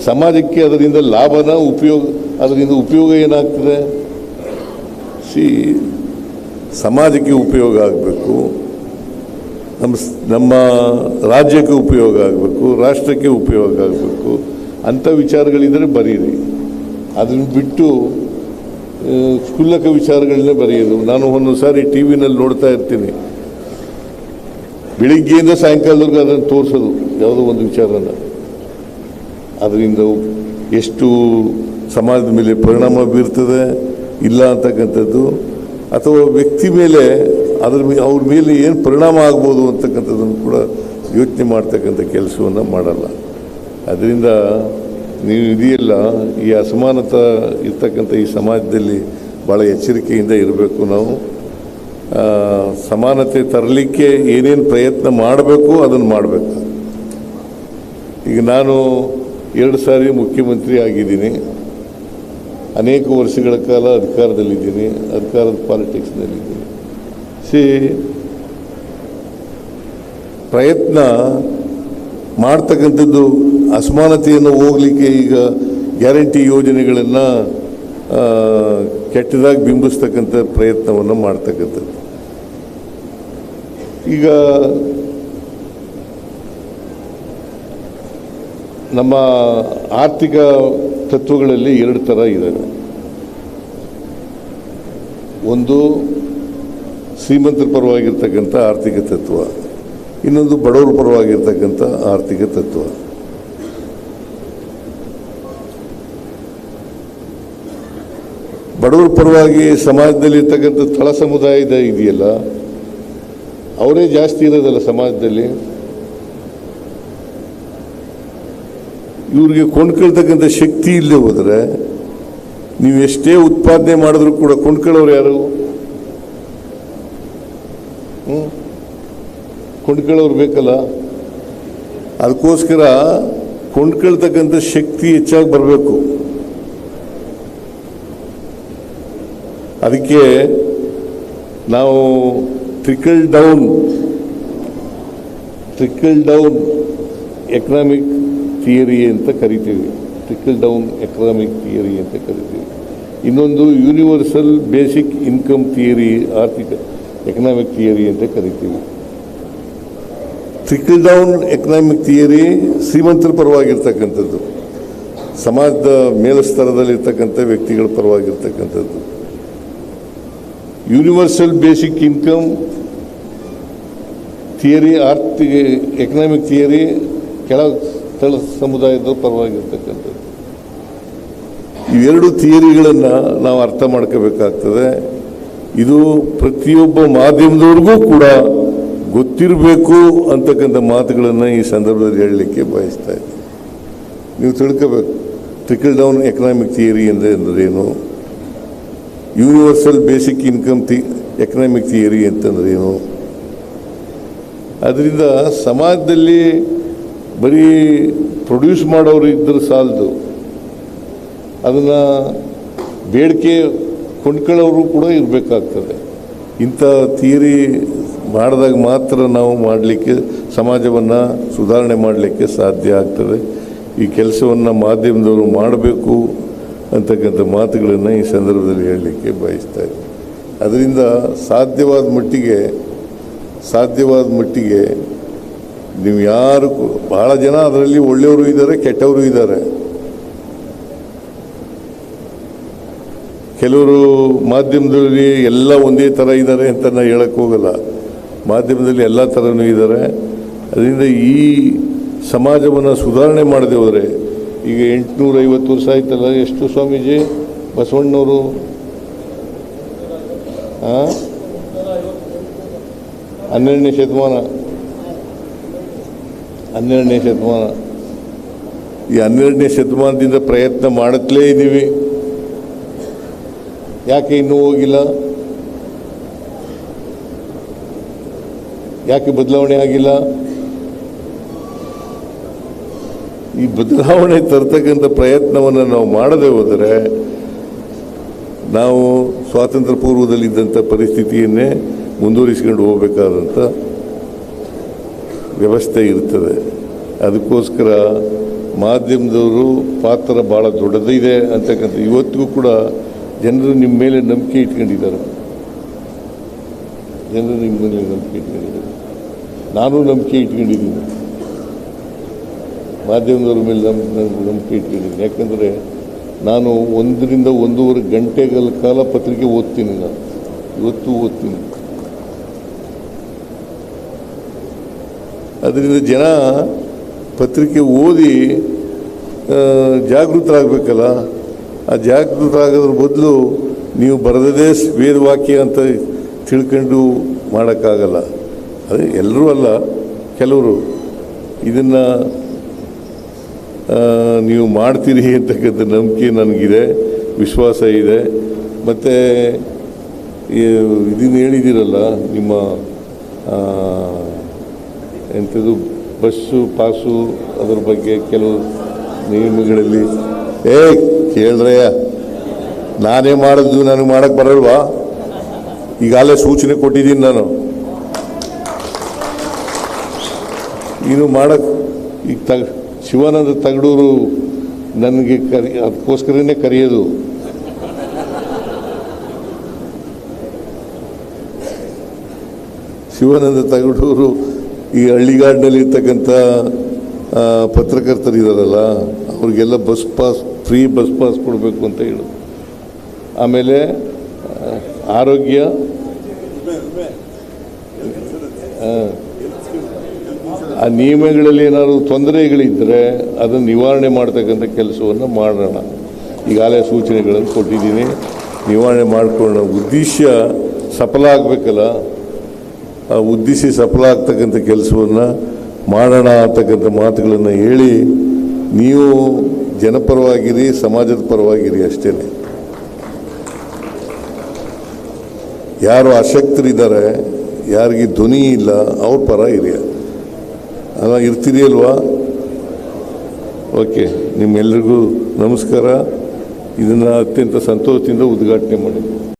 ಸಮಾಜಕ್ಕೆ ಅದರಿಂದ ಲಾಭನ ಅದರಿಂದ ಉಪಯೋಗ ಏನಾಗ್ತದೆ? ಸಮಾಜಕ್ಕೆ ಉಪಯೋಗ ಆಗಬೇಕು, ನಮ್ಮ ರಾಜ್ಯಕ್ಕೆ ಉಪಯೋಗ ಆಗಬೇಕು, ರಾಷ್ಟ್ರಕ್ಕೆ ಉಪಯೋಗ ಆಗಬೇಕು ಅಂಥ ವಿಚಾರಗಳಿದ್ದರೆ ಬರೀರಿ. ಅದನ್ನು ಬಿಟ್ಟು ಕ್ಷುಲ್ಲಕ ವಿಚಾರಗಳನ್ನೇ ಬರೆಯೋದು. ನಾನು ಒಂದೊಂದು ಸಾರಿ ಟಿ ವಿನಲ್ಲಿ ನೋಡ್ತಾ ಇರ್ತೀನಿ, ಬೆಳಿಗ್ಗೆಯಿಂದ ಸಾಯಂಕಾಲದವರೆಗೂ ಅದನ್ನು ತೋರಿಸೋದು ಯಾವುದೋ ಒಂದು ವಿಚಾರನ. ಅದರಿಂದ ಎಷ್ಟು ಸಮಾಜದ ಮೇಲೆ ಪರಿಣಾಮ ಬೀರ್ತದೆ ಇಲ್ಲ ಅಂತಕ್ಕಂಥದ್ದು, ಅಥವಾ ವ್ಯಕ್ತಿ ಮೇಲೆ ಅವ್ರ ಮೇಲೆ ಏನು ಪರಿಣಾಮ ಆಗ್ಬೋದು ಅಂತಕ್ಕಂಥದ್ದನ್ನು ಕೂಡ ಯೋಚನೆ ಮಾಡ್ತಕ್ಕಂಥ ಕೆಲಸವನ್ನು ಮಾಡಲ್ಲ. ಅದರಿಂದ ನೀವು ಇದೆಯಲ್ಲ, ಈ ಅಸಮಾನತೆ ಇರ್ತಕ್ಕಂಥ ಈ ಸಮಾಜದಲ್ಲಿ ಭಾಳ ಎಚ್ಚರಿಕೆಯಿಂದ ಇರಬೇಕು. ನಾವು ಸಮಾನತೆ ತರಲಿಕ್ಕೆ ಏನೇನು ಪ್ರಯತ್ನ ಮಾಡಬೇಕು ಅದನ್ನು ಮಾಡಬೇಕು. ಈಗ ನಾನು 2 ಸಾರಿ ಮುಖ್ಯಮಂತ್ರಿ ಆಗಿದ್ದೀನಿ, ಅನೇಕ ವರ್ಷಗಳ ಕಾಲ ಅಧಿಕಾರದಲ್ಲಿದ್ದೀನಿ, ಅಧಿಕಾರದ ಪಾಲಿಟಿಕ್ಸ್ನಲ್ಲಿದ್ದೀನಿ. ಪ್ರಯತ್ನ ಮಾಡ್ತಕ್ಕಂಥದ್ದು ಅಸಮಾನತೆಯನ್ನು ಹೋಗಲಿಕ್ಕೆ ಈಗ ಗ್ಯಾರಂಟಿ ಯೋಜನೆಗಳನ್ನು ಕೆಟ್ಟದಾಗಿ ಬಿಂಬಿಸ್ತಕ್ಕಂಥ ಪ್ರಯತ್ನವನ್ನು ಮಾಡ್ತಕ್ಕಂಥದ್ದು. ಈಗ ನಮ್ಮ ಆರ್ಥಿಕ ತತ್ವಗಳಲ್ಲಿ 2 ಥರ ಇದ್ದಾವೆ. ಒಂದು ಶ್ರೀಮಂತರ ಪರವಾಗಿರ್ತಕ್ಕಂಥ ಆರ್ಥಿಕ ತತ್ವ, ಇನ್ನೊಂದು ಬಡವರ ಪರವಾಗಿರ್ತಕ್ಕಂಥ ಆರ್ಥಿಕ ತತ್ವ. ಬಡವರ ಪರವಾಗಿ ಸಮಾಜದಲ್ಲಿ ಇರ್ತಕ್ಕಂಥ ತಳ ಸಮುದಾಯದ ಇದೆಯಲ್ಲ, ಅವರೇ ಜಾಸ್ತಿ ಇರೋದಲ್ಲ ಸಮಾಜದಲ್ಲಿ. ಇವ್ರಿಗೆ ಕೊಂಡ್ಕೊಳ್ತಕ್ಕಂಥ ಶಕ್ತಿ ಇಲ್ಲದೆ ಹೋದರೆ ನೀವು ಎಷ್ಟೇ ಉತ್ಪಾದನೆ ಮಾಡಿದ್ರು ಕೂಡ ಕೊಂಡ್ಕೊಳ್ಳೋರು ಯಾರು? ಕೊಂಡ್ಕೊಳ್ಳೋರು ಬೇಕಲ್ಲ. ಅದಕ್ಕೋಸ್ಕರ ಕೊಂಡ್ಕೊಳ್ತಕ್ಕಂಥ ಶಕ್ತಿ ಹೆಚ್ಚಾಗಿ ಬರಬೇಕು. ಅದಕ್ಕೆ ನಾವು ಟ್ರಿಕಲ್ ಡೌನ್ ಎಕನಾಮಿಕ್ ಥಿಯರಿ ಅಂತ ಕರಿತೀವಿ. ಟ್ರಿಕಲ್ ಡೌನ್ ಎಕನಾಮಿಕ್ ಥಿಯರಿ ಅಂತ ಕರಿತೀವಿ. ಇನ್ನೊಂದು universal basic income theory, economic theory ಅಂತ ಕರಿತೀವಿ. ಟ್ರಿಕಲ್ ಡೌನ್ ಎಕನಾಮಿಕ್ ಥಿಯರಿ ಶ್ರೀಮಂತರ ಪರವಾಗಿರ್ತಕ್ಕಂಥದ್ದು, ಸಮಾಜದ ಮೇಲಸ್ತರದಲ್ಲಿರ್ತಕ್ಕಂಥ ವ್ಯಕ್ತಿಗಳ ಪರವಾಗಿರ್ತಕ್ಕಂಥದ್ದು. Universal basic income theory, economic theory ಕೆಳ ತಳ ಸಮುದಾಯದ ಪರವಾಗಿರ್ತಕ್ಕಂಥದ್ದು. ಇವೆರಡು ಥಿಯರಿಗಳನ್ನು ನಾವು ಅರ್ಥ ಮಾಡ್ಕೋಬೇಕಾಗ್ತದೆ. ಇದು ಪ್ರತಿಯೊಬ್ಬ ಮಾಧ್ಯಮದವ್ರಿಗೂ ಕೂಡ ಗೊತ್ತಿರಬೇಕು ಅಂತಕ್ಕಂಥ ಮಾತುಗಳನ್ನು ಈ ಸಂದರ್ಭದಲ್ಲಿ ಹೇಳಲಿಕ್ಕೆ ಬಯಸ್ತಾ ಇದ್ದೀನಿ. ನೀವು ತಿಳ್ಕೋಬೇಕು, ಟ್ರಿಕಲ್ ಡೌನ್ ಎಕನಾಮಿಕ್ ಥಿಯರಿ ಅಂದ್ರೇನು, universal basic income economic theory ಅಂತಂದ್ರೇನು. ಅದರಿಂದ ಸಮಾಜದಲ್ಲಿ ಬರೀ ಪ್ರೊಡ್ಯೂಸ್ ಮಾಡೋರು ಇದ್ದರೆ ಸಾಲದು, ಅದನ್ನು ಬೇಡಿಕೆ ಕೊಂಡ್ಕೊಳ್ಳೋರು ಕೂಡ ಇರಬೇಕಾಗ್ತದೆ. ಇಂಥ ಥಿಯರಿ ಮಾಡಿದಾಗ ಮಾತ್ರ ನಾವು ಮಾಡಲಿಕ್ಕೆ, ಸಮಾಜವನ್ನು ಸುಧಾರಣೆ ಮಾಡಲಿಕ್ಕೆ ಸಾಧ್ಯ ಆಗ್ತದೆ. ಈ ಕೆಲಸವನ್ನು ಮಾಧ್ಯಮದವರು ಮಾಡಬೇಕು ಅಂತಕ್ಕಂಥ ಮಾತುಗಳನ್ನು ಈ ಸಂದರ್ಭದಲ್ಲಿ ಹೇಳಲಿಕ್ಕೆ ಬಯಸ್ತಾ ಇದ್ದೀನಿ. ಅದರಿಂದ ಸಾಧ್ಯವಾದ ಮಟ್ಟಿಗೆ ನೀವು ಯಾರು, ಬಹಳ ಜನ ಅದರಲ್ಲಿ ಒಳ್ಳೆಯವರು ಇದ್ದಾರೆ, ಕೆಟ್ಟವರು ಇದ್ದಾರೆ. ಕೆಲವರು ಮಾಧ್ಯಮದಲ್ಲಿ ಎಲ್ಲ ಒಂದೇ ಥರ ಇದ್ದಾರೆ ಅಂತ ನಾನು ಹೇಳಕ್ಕೆ ಹೋಗಲ್ಲ. ಮಾಧ್ಯಮದಲ್ಲಿ ಎಲ್ಲ ಥರನೂ ಇದ್ದಾರೆ. ಅದರಿಂದ ಈ ಸಮಾಜವನ್ನು ಸುಧಾರಣೆ ಮಾಡದೆ ಹೋದರೆ, ಈಗ 850 ವರ್ಷ ಆಯ್ತಲ್ಲ, ಎಷ್ಟು ಸ್ವಾಮೀಜಿ ಬಸವಣ್ಣವರು? 12ನೇ ಶತಮಾನ. ಈ 12ನೇ ಶತಮಾನದಿಂದ ಪ್ರಯತ್ನ ಮಾಡುತ್ತಲೇ ಇದ್ದೀವಿ. ಯಾಕೆ ಇನ್ನೂ ಹೋಗಿಲ್ಲ? ಯಾಕೆ ಬದಲಾವಣೆ ಆಗಿಲ್ಲ? ಈ ಬದಲಾವಣೆ ತರ್ತಕ್ಕಂಥ ಪ್ರಯತ್ನವನ್ನು ನಾವು ಮಾಡದೆ ಹೋದರೆ ನಾವು ಸ್ವಾತಂತ್ರ್ಯ ಪೂರ್ವದಲ್ಲಿದ್ದಂಥ ಪರಿಸ್ಥಿತಿಯನ್ನೇ ಮುಂದುವರಿಸಿಕೊಂಡು ಹೋಗಬೇಕಾದಂಥ ವ್ಯವಸ್ಥೆ ಇರ್ತದೆ. ಅದಕ್ಕೋಸ್ಕರ ಮಾಧ್ಯಮದವರು ಪಾತ್ರ ಭಾಳ ದೊಡ್ಡದಿದೆ ಅಂತಕ್ಕಂಥ ಇವತ್ತಿಗೂ ಕೂಡ ಜನರು ನಿಮ್ಮ ಮೇಲೆ ನಂಬಿಕೆ ಇಟ್ಕೊಂಡಿದ್ದಾರೆ. ಜನರು ನಿಮ್ಮ ಮೇಲೆ ನಂಬಿಕೆ ಇಟ್ಕೊಂಡಿದ್ದಾರೆ. ನಾನು ನಂಬಿಕೆ ಇಟ್ಕೊಂಡಿದ್ದೀನಿ, ಮಾಧ್ಯಮದವ್ರ ಮೇಲೆ ನಂಬಿಕೆ ಇಟ್ಕೊಂಡಿದ್ದೀನಿ. ಯಾಕಂದರೆ ನಾನು 1 ರಿಂದ 1.5 ಗಂಟೆಗಳ ಕಾಲ ಪತ್ರಿಕೆ ಓದ್ತೀನಿ. ನಾನು ಇವತ್ತು ಓದ್ತೀನಿ. ಅದರಿಂದ ಜನ ಪತ್ರಿಕೆ ಓದಿ ಜಾಗೃತರಾಗಬೇಕಲ್ಲ. ಆ ಜಾಗೃತರಾಗೋದ್ರ ಬದಲು ನೀವು ಬರೆದದೇ ವೇದವಾಕ್ಯ ಅಂತ ತಿಳ್ಕೊಂಡು ಮಾಡೋಕ್ಕಾಗಲ್ಲ. ಅದೇ ಎಲ್ಲರೂ ಅಲ್ಲ, ಕೆಲವರು ಇದನ್ನು ನೀವು ಮಾಡ್ತೀರಿ ಅಂತಕ್ಕಂಥ ನಂಬಿಕೆ ನನಗಿದೆ, ವಿಶ್ವಾಸ ಇದೆ. ಮತ್ತು ಇದನ್ನು ಹೇಳಿದ್ದೀರಲ್ಲ, ನಿಮ್ಮ ಎಂಥದ್ದು ಬಸ್ಸು ಪಾಸು ಅದ್ರ ಬಗ್ಗೆ ಕೆಲವು ನಿಯಮಗಳಲ್ಲಿ ಕೇಳ್ರಯ್ಯ, ನಾನೇ ಮಾಡಿದ್ದು ನನಗೆ ಮಾಡೋಕ್ಕೆ ಬರಲ್ವಾ? ಈಗಾಗಲೇ ಸೂಚನೆ ಕೊಟ್ಟಿದ್ದೀನಿ ನಾನು. ಇನ್ನು ಮಾಡೋಕ್ಕೆ ಈಗ ಶಿವಾನಂದ ತಗಡೂರು ನನಗೆ ಅದಕ್ಕೋಸ್ಕರನೇ ಕರೆಯೋದು. ಶಿವಾನಂದ ತಗಡೂರು ಈ ಹಳ್ಳಿಗಾಡಿನಲ್ಲಿ ಇರ್ತಕ್ಕಂಥ ಪತ್ರಕರ್ತರಿದ್ದಾರಲ್ಲ, ಅವ್ರಿಗೆಲ್ಲ bus pass, free bus pass ಕೊಡಬೇಕು ಅಂತ ಹೇಳು. ಆಮೇಲೆ ಆರೋಗ್ಯ, ಆ ನಿಯಮಗಳಲ್ಲಿ ಏನಾದರೂ ತೊಂದರೆಗಳಿದ್ದರೆ ಅದನ್ನು ನಿವಾರಣೆ ಮಾಡ್ತಕ್ಕಂಥ ಕೆಲಸವನ್ನು ಮಾಡೋಣ. ಈಗಾಗಲೇ ಸೂಚನೆಗಳನ್ನು ಕೊಟ್ಟಿದ್ದೀನಿ. ನಿವಾರಣೆ ಮಾಡಿಕೊಳ್ಳೋಣ. ಉದ್ದೇಶ ಸಫಲ ಆಗಬೇಕಲ್ಲ, ಆ ಉದ್ದೇಶ ಸಫಲ ಆಗ್ತಕ್ಕಂಥ ಕೆಲಸವನ್ನು ಮಾಡೋಣ ಅಂತಕ್ಕಂಥ ಮಾತುಗಳನ್ನು ಹೇಳಿ, ನೀವು ಜನಪರವಾಗಿರಿ, ಸಮಾಜದ ಪರವಾಗಿರಿ ಅಷ್ಟೇ. ಯಾರು ಅಶಕ್ತರಿದ್ದಾರೆ, ಯಾರಿಗೆ ಧ್ವನಿ ಇಲ್ಲ, ಅವ್ರ ಪರ ಇರಿ. ಅಲ್ಲ, ಇರ್ತೀರಿ ಅಲ್ವಾ? ಓಕೆ, ನಿಮ್ಮೆಲ್ಲರಿಗೂ ನಮಸ್ಕಾರ. ಇದನ್ನು ಅತ್ಯಂತ ಸಂತೋಷದಿಂದ ಉದ್ಘಾಟನೆ ಮಾಡಿದ್ದೀನಿ.